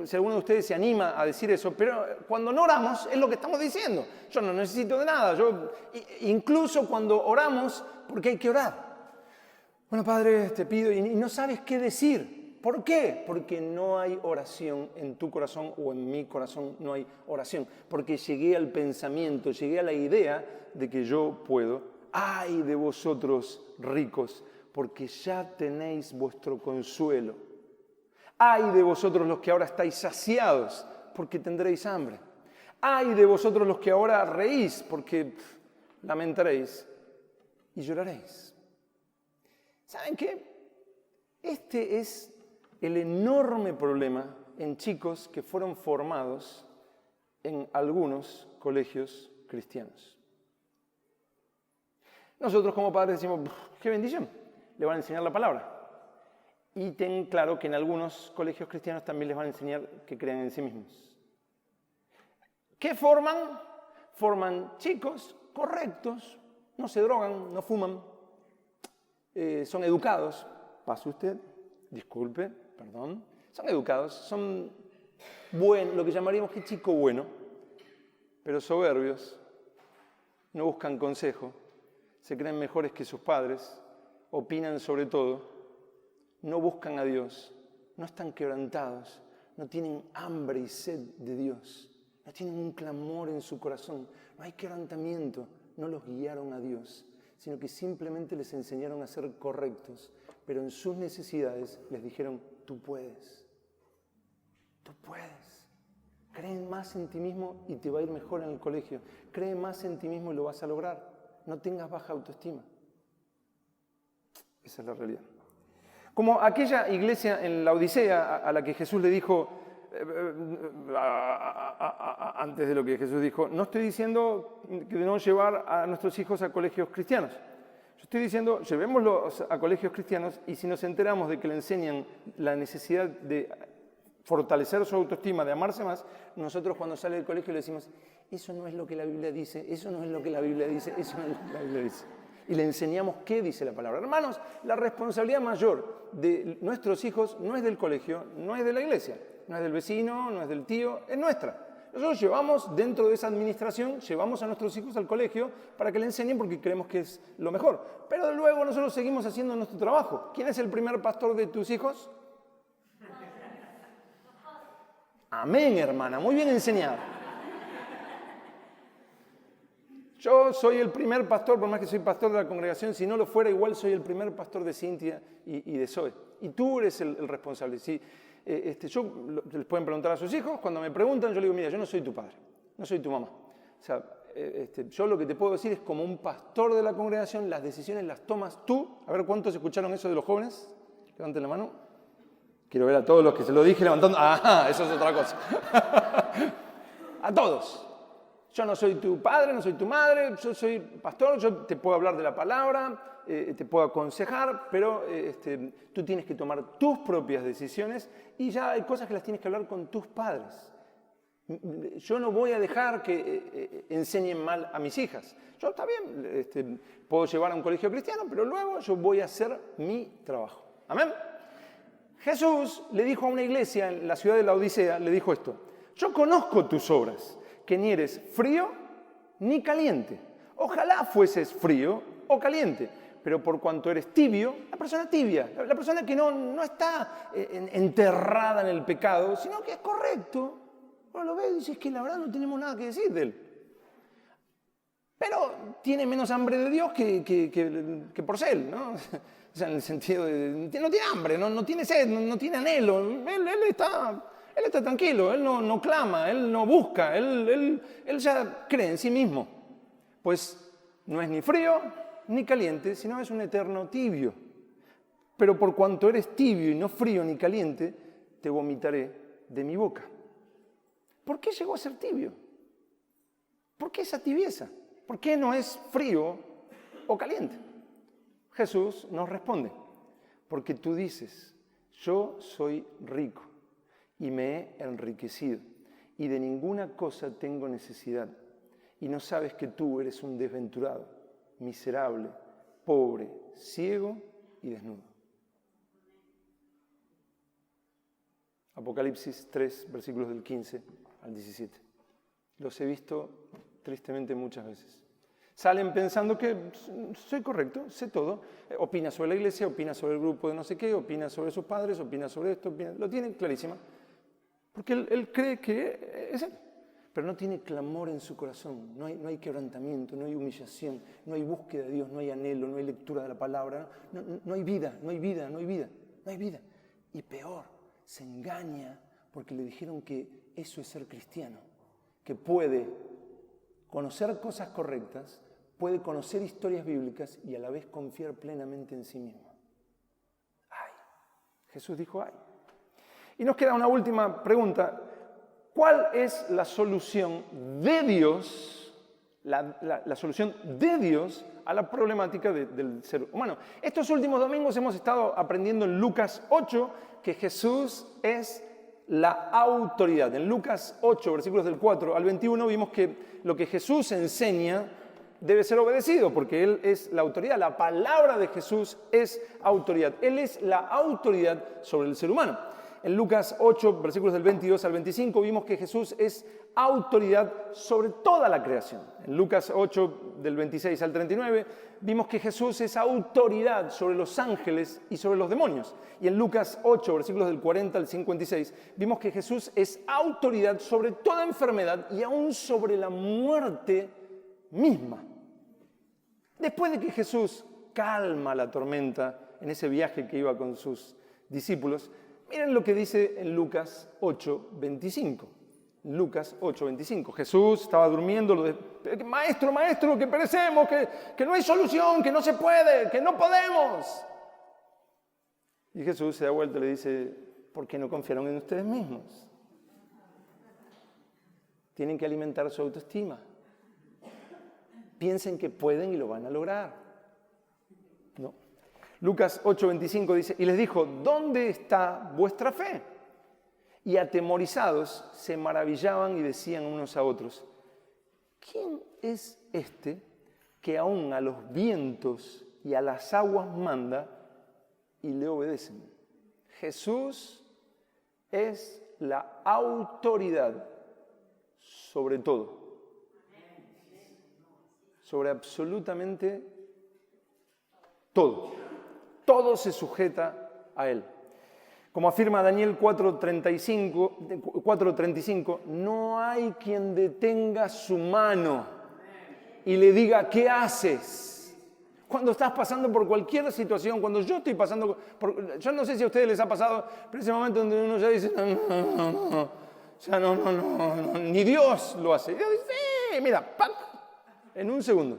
si alguno de ustedes se anima a decir eso, pero cuando no oramos es lo que estamos diciendo. Yo no necesito de nada. Incluso cuando oramos, porque hay que orar. Bueno, Padre, te pido y no sabes qué decir. ¿Por qué? Porque no hay oración en tu corazón o en mi corazón no hay oración. Porque llegué al pensamiento, llegué a la idea de que yo puedo. ¡Ay de vosotros ricos! Porque ya tenéis vuestro consuelo. ¡Ay de vosotros los que ahora estáis saciados! Porque tendréis hambre. ¡Ay de vosotros los que ahora reís! Porque lamentaréis y lloraréis. ¿Saben qué? Este es el enorme problema en chicos que fueron formados en algunos colegios cristianos. Nosotros como padres decimos, ¡qué bendición! Le van a enseñar la palabra. Y ten claro que en algunos colegios cristianos también les van a enseñar que crean en sí mismos. ¿Qué forman? Forman chicos correctos, no se drogan, no fuman, son educados. Pase usted, disculpe, perdón. Son educados, son buenos, lo que llamaríamos que chico bueno, pero soberbios, no buscan consejo, se creen mejores que sus padres, opinan sobre todo, no buscan a Dios, no están quebrantados, no tienen hambre y sed de Dios, no tienen un clamor en su corazón, no hay quebrantamiento, no los guiaron a Dios, sino que simplemente les enseñaron a ser correctos, pero en sus necesidades les dijeron, tú puedes, tú puedes. Cree más en ti mismo y te va a ir mejor en el colegio. Cree más en ti mismo y lo vas a lograr. No tengas baja autoestima. Esa es la realidad. Como aquella iglesia en la Odisea a la que Jesús le dijo, antes de lo que Jesús dijo, no estoy diciendo que no llevar a nuestros hijos a colegios cristianos. Yo estoy diciendo, llevémoslos a colegios cristianos y si nos enteramos de que le enseñan la necesidad de fortalecer su autoestima, de amarse más, nosotros cuando sale del colegio le decimos, eso no es lo que la Biblia dice, eso no es lo que la Biblia dice, eso no es lo que la Biblia dice. Y le enseñamos qué dice la palabra. Hermanos, la responsabilidad mayor de nuestros hijos no es del colegio, no es de la iglesia, no es del vecino, no es del tío, es nuestra. Nosotros llevamos, dentro de esa administración, llevamos a nuestros hijos al colegio para que le enseñen porque creemos que es lo mejor. Pero luego nosotros seguimos haciendo nuestro trabajo. ¿Quién es el primer pastor de tus hijos? Amén, hermana, muy bien enseñado. Yo soy el primer pastor, por más que soy pastor de la congregación, si no lo fuera igual soy el primer pastor de Cintia y de Zoe. Y tú eres el responsable. Si, les pueden preguntar a sus hijos, cuando me preguntan yo les digo, mira, yo no soy tu padre, no soy tu mamá. O sea, yo lo que te puedo decir es como un pastor de la congregación, las decisiones las tomas tú. A ver, ¿cuántos escucharon eso de los jóvenes? Levanten la mano. Quiero ver a todos los que se lo dije levantando. ¡Ah! Eso es otra cosa. A todos. Yo no soy tu padre, no soy tu madre, yo soy pastor, yo te puedo hablar de la palabra, te puedo aconsejar, pero tú tienes que tomar tus propias decisiones y ya hay cosas que las tienes que hablar con tus padres. Yo no voy a dejar que enseñen mal a mis hijas. Yo está bien, puedo llevar a un colegio cristiano, pero luego yo voy a hacer mi trabajo. ¿Amén? Jesús le dijo a una iglesia en la ciudad de Laodicea, le dijo esto, yo conozco tus obras, que ni eres frío ni caliente. Ojalá fueses frío o caliente, pero por cuanto eres tibio, la persona tibia, la persona que no está enterrada en el pecado, sino que es correcto. Bueno, lo ves y dices que la verdad no tenemos nada que decir de él. Pero tiene menos hambre de Dios que Porcel, ¿no? O sea, en el sentido de, no tiene hambre, no tiene sed, no tiene anhelo. Él está tranquilo, él no clama, él no busca, él ya cree en sí mismo. Pues no es ni frío ni caliente, sino es un eterno tibio. Pero por cuanto eres tibio y no frío ni caliente, te vomitaré de mi boca. ¿Por qué llegó a ser tibio? ¿Por qué esa tibieza? ¿Por qué no es frío o caliente? Jesús nos responde, porque tú dices, yo soy rico y me he enriquecido y de ninguna cosa tengo necesidad y no sabes que tú eres un desventurado, miserable, pobre, ciego y desnudo. Apocalipsis 3, versículos del 15 al 17. Los he visto tristemente muchas veces. Salen pensando que soy correcto, sé todo. Opina sobre la iglesia, opina sobre el grupo de no sé qué, opina sobre sus padres, opina sobre esto, lo tiene clarísima. Porque él cree que es él. Pero no tiene clamor en su corazón, no hay quebrantamiento, no hay humillación, no hay búsqueda de Dios, no hay anhelo, no hay lectura de la palabra, no hay vida, no hay vida, no hay vida, no hay vida. Y peor, se engaña porque le dijeron que eso es ser cristiano, que puede conocer cosas correctas, puede conocer historias bíblicas y a la vez confiar plenamente en sí mismo. ¡Ay! Jesús dijo ¡ay! Y nos queda una última pregunta. ¿Cuál es la solución de Dios, la solución de Dios a la problemática del ser humano? Estos últimos domingos hemos estado aprendiendo en Lucas 8 que Jesús es la autoridad. En Lucas 8, versículos del 4 al 21, vimos que lo que Jesús enseña debe ser obedecido, porque Él es la autoridad. La palabra de Jesús es autoridad. Él es la autoridad sobre el ser humano. En Lucas 8, versículos del 22 al 25, vimos que Jesús es autoridad sobre toda la creación. En Lucas 8, del 26 al 39, vimos que Jesús es autoridad sobre los ángeles y sobre los demonios. Y en Lucas 8, versículos del 40 al 56, vimos que Jesús es autoridad sobre toda enfermedad y aún sobre la muerte misma. Después de que Jesús calma la tormenta en ese viaje que iba con sus discípulos, miren lo que dice en Lucas 8, 25. Lucas 8, 25. Jesús estaba durmiendo, maestro, que perecemos, que no hay solución, que no se puede, que no podemos. Y Jesús se da vuelta y le dice, ¿por qué no confiaron en ustedes mismos? Tienen que alimentar su autoestima. Piensen que pueden y lo van a lograr. No. Lucas 8:25 dice, y les dijo, ¿dónde está vuestra fe? y atemorizados se maravillaban y decían unos a otros: ¿quién es este que aún a los vientos y a las aguas manda y le obedecen? Jesús es la autoridad sobre todo, sobre absolutamente todo. Todo se sujeta a Él. Como afirma Daniel 4:35, no hay quien detenga su mano y le diga: ¿qué haces? Cuando estás pasando por cualquier situación, cuando yo estoy pasando por... Yo no sé si a ustedes les ha pasado, pero ese momento donde uno ya dice: no. O sea, no, ni Dios lo hace. Dios dice: sí, mira, ¡pac! En un segundo.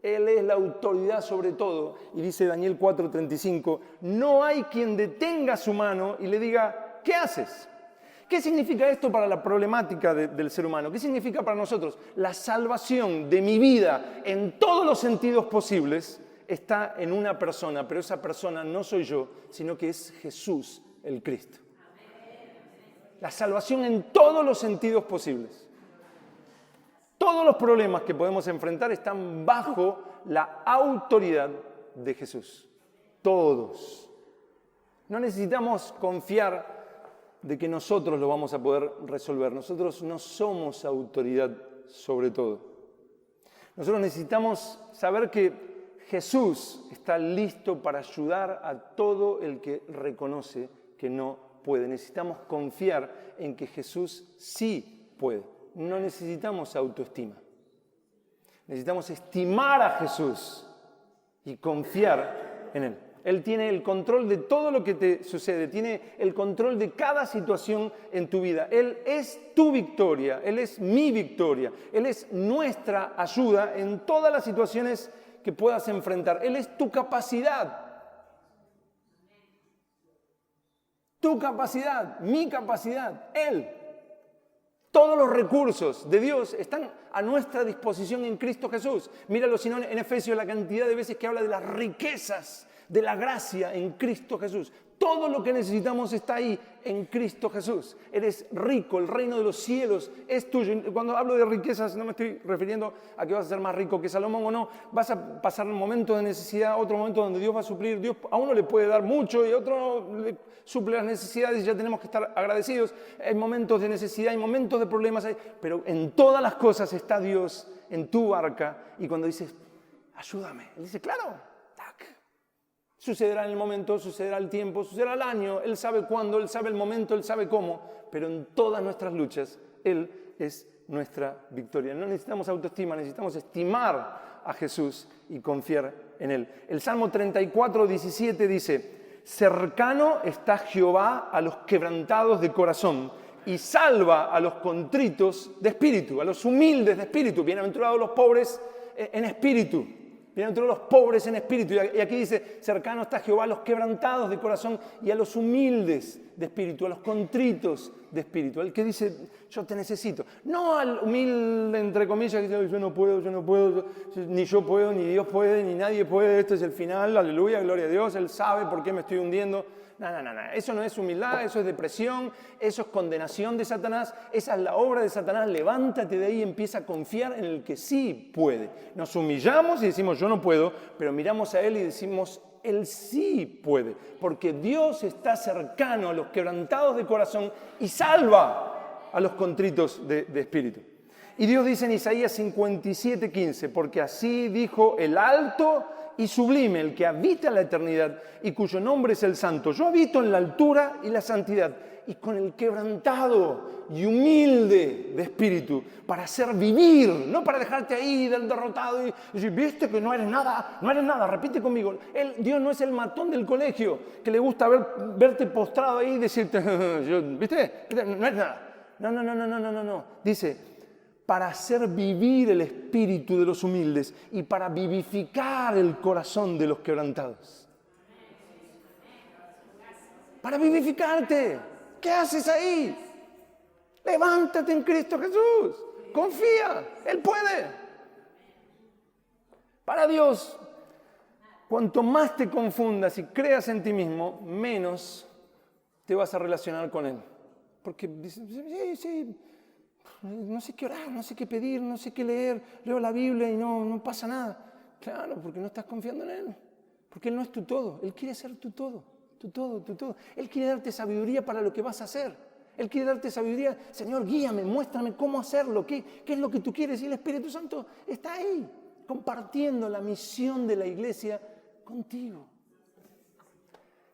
Él es la autoridad sobre todo. Y dice Daniel 4:35, no hay quien detenga su mano y le diga: ¿qué haces? ¿Qué significa esto para la problemática del ser humano? ¿Qué significa para nosotros? La salvación de mi vida en todos los sentidos posibles está en una persona, pero esa persona no soy yo, sino que es Jesús el Cristo. La salvación en todos los sentidos posibles. Todos los problemas que podemos enfrentar están bajo la autoridad de Jesús. Todos. No necesitamos confiar de que nosotros lo vamos a poder resolver. Nosotros no somos autoridad sobre todo. Nosotros necesitamos saber que Jesús está listo para ayudar a todo el que reconoce que no puede. Necesitamos confiar en que Jesús sí puede. No necesitamos autoestima. Necesitamos estimar a Jesús y confiar en Él. Él tiene el control de todo lo que te sucede, tiene el control de cada situación en tu vida. Él es tu victoria, Él es mi victoria, Él es nuestra ayuda en todas las situaciones que puedas enfrentar. Él es tu capacidad. Tu capacidad, mi capacidad, Él. Todos los recursos de Dios están a nuestra disposición en Cristo Jesús. Míralo si no en Efesios, la cantidad de veces que habla de las riquezas de la gracia en Cristo Jesús. Todo lo que necesitamos está ahí en Cristo Jesús. Eres rico, el reino de los cielos es tuyo. Cuando hablo de riquezas no me estoy refiriendo a que vas a ser más rico que Salomón o no. Vas a pasar momentos de necesidad, otro momento donde Dios va a suplir. Dios a uno le puede dar mucho y a otro le suple las necesidades y ya tenemos que estar agradecidos. Hay momentos de necesidad, hay momentos de problemas, pero en todas las cosas está Dios en tu barca. Y cuando dices: ayúdame, Él dice: claro. Sucederá en el momento, sucederá el tiempo, sucederá el año. Él sabe cuándo, Él sabe el momento, Él sabe cómo. Pero en todas nuestras luchas, Él es nuestra victoria. No necesitamos autoestima, necesitamos estimar a Jesús y confiar en Él. El Salmo 34:17 dice: cercano está Jehová a los quebrantados de corazón y salva a los contritos de espíritu, a los humildes de espíritu. Bienaventurados los pobres en espíritu. Bienaventurados los pobres en espíritu. Y aquí dice: cercano está Jehová a los quebrantados de corazón y a los humildes de espíritu, a los contritos de espíritu. El que dice: yo te necesito. No al humilde, entre comillas, que dice: yo no puedo, ni yo puedo, ni Dios puede, ni nadie puede. Este es el final, aleluya, gloria a Dios. Él sabe por qué me estoy hundiendo. No. Eso no es humildad, eso es depresión, eso es condenación de Satanás, esa es la obra de Satanás. Levántate de ahí y empieza a confiar en el que sí puede. Nos humillamos y decimos: yo no puedo, pero miramos a Él y decimos: Él sí puede, porque Dios está cercano a los quebrantados de corazón y salva a los contritos de espíritu. Y Dios dice en Isaías 57:15: porque así dijo el alto y sublime, el que habita en la eternidad y cuyo nombre es el Santo. Yo habito en la altura y la santidad y con el quebrantado y humilde de espíritu, para hacer vivir, no para dejarte ahí del derrotado y decir: viste que no eres nada, repite conmigo. Dios no es el matón del colegio que le gusta verte postrado ahí y decirte: ¿viste? No eres nada. No. Dice: para hacer vivir el espíritu de los humildes y para vivificar el corazón de los quebrantados. Para vivificarte. ¿Qué haces ahí? Levántate en Cristo Jesús. Confía. Él puede. Para Dios, cuanto más te confundas y creas en ti mismo, menos te vas a relacionar con Él. Porque dicen, sí, no sé qué orar, no sé qué pedir, no sé qué leer, leo la Biblia y no pasa nada. Claro, porque no estás confiando en Él, porque Él no es tu todo, Él quiere ser tu todo, tu todo, tu todo. Él quiere darte sabiduría para lo que vas a hacer. Él quiere darte sabiduría, Señor, guíame, muéstrame cómo hacerlo, qué es lo que tú quieres. Y el Espíritu Santo está ahí, compartiendo la misión de la iglesia contigo.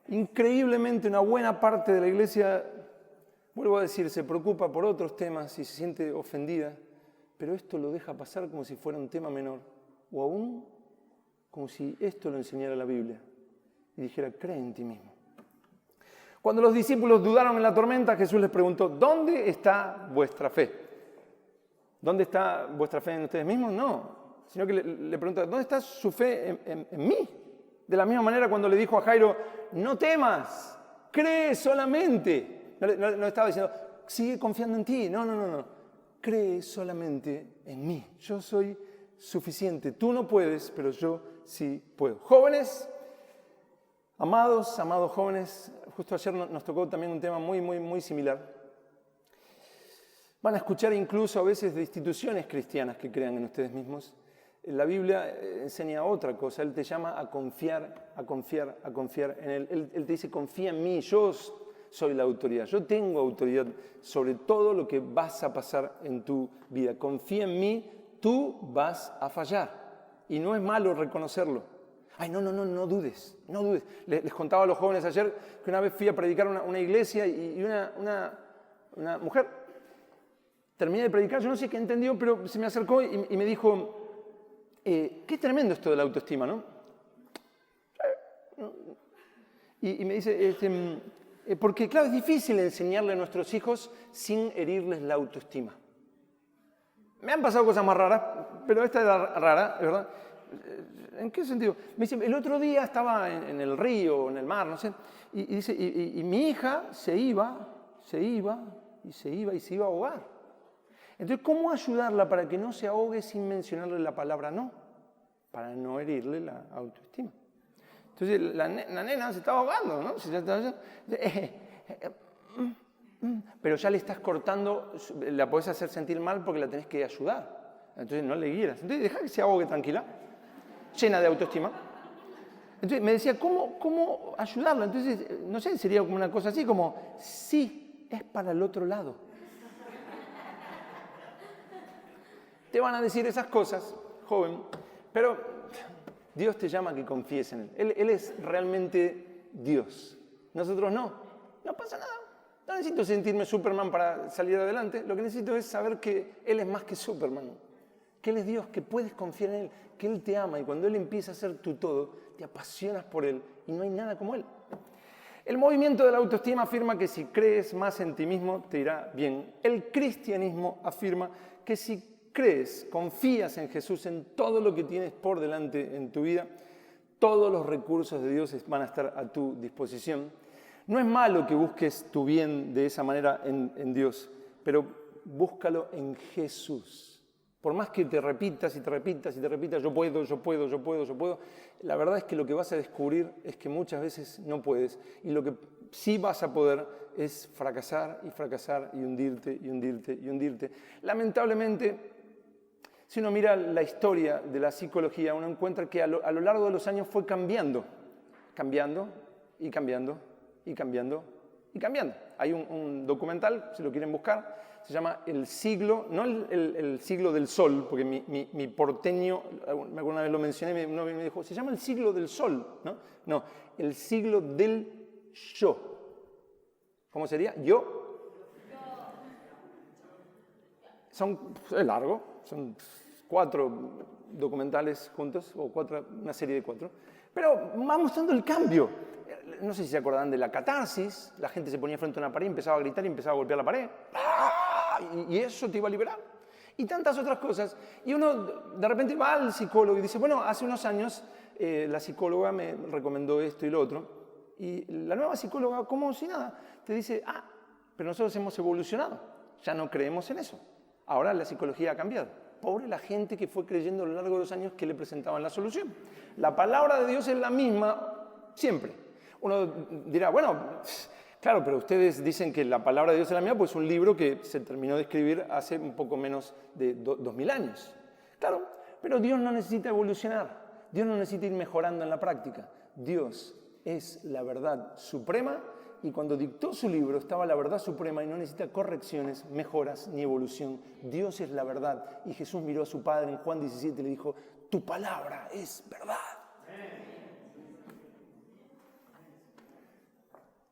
Increíblemente, una buena parte de la iglesia, vuelvo a decir, se preocupa por otros temas y se siente ofendida, pero esto lo deja pasar como si fuera un tema menor, o aún como si esto lo enseñara la Biblia y dijera, cree en ti mismo. Cuando los discípulos dudaron en la tormenta, Jesús les preguntó, ¿dónde está vuestra fe? ¿Dónde está vuestra fe en ustedes mismos? No, sino que le preguntó, ¿dónde está su fe en mí? De la misma manera cuando le dijo a Jairo, no temas, cree solamente. No estaba diciendo, sigue confiando en ti. No. Cree solamente en mí. Yo soy suficiente. Tú no puedes, pero yo sí puedo. Jóvenes, amados jóvenes, justo ayer nos tocó también un tema muy similar. Van a escuchar incluso a veces de instituciones cristianas que crean en ustedes mismos. La Biblia enseña otra cosa. Él te llama a confiar en Él. Él te dice, confía en mí, yo soy la autoridad. Yo tengo autoridad sobre todo lo que vas a pasar en tu vida. Confía en mí, tú vas a fallar. Y no es malo reconocerlo. Ay, no dudes. Les contaba a los jóvenes ayer que una vez fui a predicar a una iglesia y una mujer, terminé de predicar, yo no sé qué entendió, pero se me acercó y me dijo, qué tremendo esto de la autoestima, ¿no? Y me dice, porque claro, es difícil enseñarle a nuestros hijos sin herirles la autoestima. Me han pasado cosas más raras, pero esta era rara, ¿verdad? ¿En qué sentido? Me dice, el otro día estaba en el río, en el mar, no sé, y dice, y mi hija se iba a ahogar. Entonces, ¿cómo ayudarla para que no se ahogue sin mencionarle la palabra no? Para no herirle la autoestima. Entonces, la nena se estaba ahogando, ¿no? Pero ya le estás cortando, la podés hacer sentir mal porque la tenés que ayudar. Entonces, no le guías. Entonces, deja que se ahogue tranquila, llena de autoestima. Entonces, me decía, ¿cómo ayudarla? Entonces, no sé, sería como una cosa así, como, sí, es para el otro lado. Te van a decir esas cosas, joven, pero Dios te llama a que confíes en Él. Él es realmente Dios. Nosotros no pasa nada. No necesito sentirme Superman para salir adelante. Lo que necesito es saber que Él es más que Superman. Que Él es Dios, que puedes confiar en Él, que Él te ama y cuando Él empieza a ser tu todo, te apasionas por Él y no hay nada como Él. El movimiento de la autoestima afirma que si crees más en ti mismo, te irá bien. El cristianismo afirma que si crees, confías en Jesús, en todo lo que tienes por delante en tu vida, todos los recursos de Dios van a estar a tu disposición. No es malo que busques tu bien de esa manera en Dios, pero búscalo en Jesús. Por más que te repitas, yo puedo, la verdad es que lo que vas a descubrir es que muchas veces no puedes y lo que sí vas a poder es fracasar y hundirte. Lamentablemente, si uno mira la historia de la psicología, uno encuentra que a lo largo de los años fue cambiando. Hay un documental, si lo quieren buscar, se llama El siglo, no el siglo del sol, porque mi porteño, alguna vez lo mencioné, uno me dijo, se llama El siglo del sol, ¿no? No, el siglo del yo. ¿Cómo sería? Yo. Es largo, son 4 documentales juntos, o una serie de 4, pero va mostrando el cambio. No sé si se acordarán de la catarsis, la gente se ponía frente a una pared, empezaba a gritar y empezaba a golpear la pared, y eso te iba a liberar. Y tantas otras cosas. Y uno de repente va al psicólogo y dice, bueno, hace unos años la psicóloga me recomendó esto y lo otro, y la nueva psicóloga, como si nada, te dice, pero nosotros hemos evolucionado, ya no creemos en eso. Ahora la psicología ha cambiado. Pobre la gente que fue creyendo a lo largo de los años que le presentaban la solución. La palabra de Dios es la misma siempre. Uno dirá, bueno, Claro, pero ustedes dicen que la palabra de Dios es la mía, pues es un libro que se terminó de escribir hace un poco menos de 2000 años. Claro, pero Dios no necesita evolucionar. Dios no necesita ir mejorando en la práctica. Dios es la verdad suprema y cuando dictó su libro estaba la verdad suprema y no necesita correcciones, mejoras ni evolución. Dios es la verdad. Y Jesús miró a su Padre en Juan 17 y le dijo, tu palabra es verdad.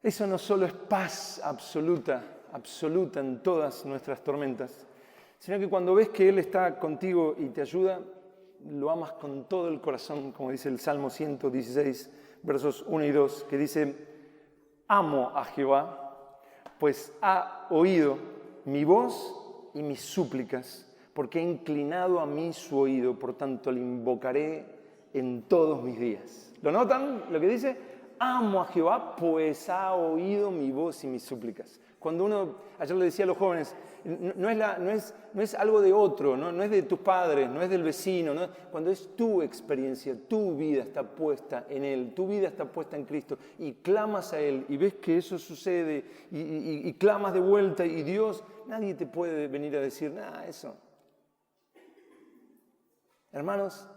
Eso no solo es paz absoluta en todas nuestras tormentas, sino que cuando ves que Él está contigo y te ayuda, lo amas con todo el corazón, como dice el Salmo 116, versos 1 y 2, que dice, amo a Jehová, pues ha oído mi voz y mis súplicas, porque ha inclinado a mí su oído, por tanto le invocaré en todos mis días. ¿Lo notan lo que dice? Amo a Jehová, pues ha oído mi voz y mis súplicas. Cuando uno, ayer le decía a los jóvenes, no es algo de otro, no es de tus padres, no es del vecino, ¿no? Cuando es tu experiencia, tu vida está puesta en Él, tu vida está puesta en Cristo y clamas a Él y ves que eso sucede y clamas de vuelta y Dios, nadie te puede venir a decir, nada, eso. Hermanos,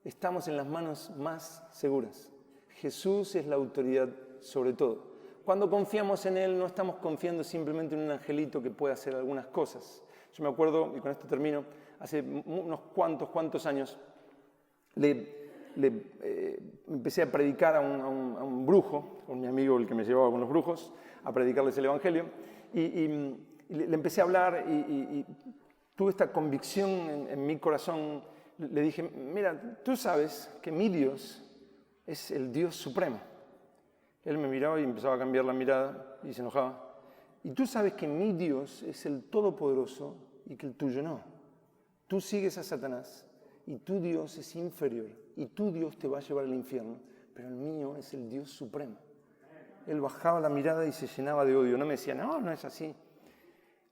estamos en las manos más seguras. Jesús es la autoridad sobre todo. Cuando confiamos en Él no estamos confiando simplemente en un angelito que puede hacer algunas cosas. Yo me acuerdo, y con esto termino, hace unos cuantos años empecé a predicar a un brujo, con mi amigo el que me llevaba con los brujos, a predicarles el Evangelio, y le empecé a hablar y tuve esta convicción en mi corazón. Le dije, mira, tú sabes que mi Dios es el Dios supremo. Él me miraba y empezaba a cambiar la mirada y se enojaba. Y tú sabes que mi Dios es el Todopoderoso y que el tuyo no. Tú sigues a Satanás y tu Dios es inferior y tu Dios te va a llevar al infierno, pero el mío es el Dios supremo. Él bajaba la mirada y se llenaba de odio. No me decía, no es así.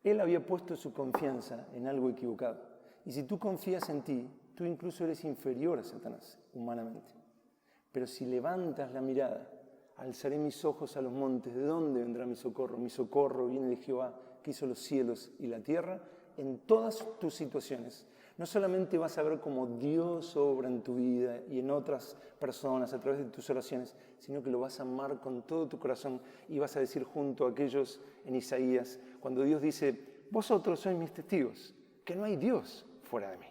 Él había puesto su confianza en algo equivocado. Y si tú confías en ti, tú incluso eres inferior a Satanás, humanamente. Pero si levantas la mirada, alzaré mis ojos a los montes. ¿De dónde vendrá mi socorro? Mi socorro viene de Jehová, que hizo los cielos y la tierra. En todas tus situaciones, no solamente vas a ver cómo Dios obra en tu vida y en otras personas a través de tus oraciones, sino que lo vas a amar con todo tu corazón y vas a decir junto a aquellos en Isaías, cuando Dios dice, vosotros sois mis testigos, que no hay Dios fuera de mí.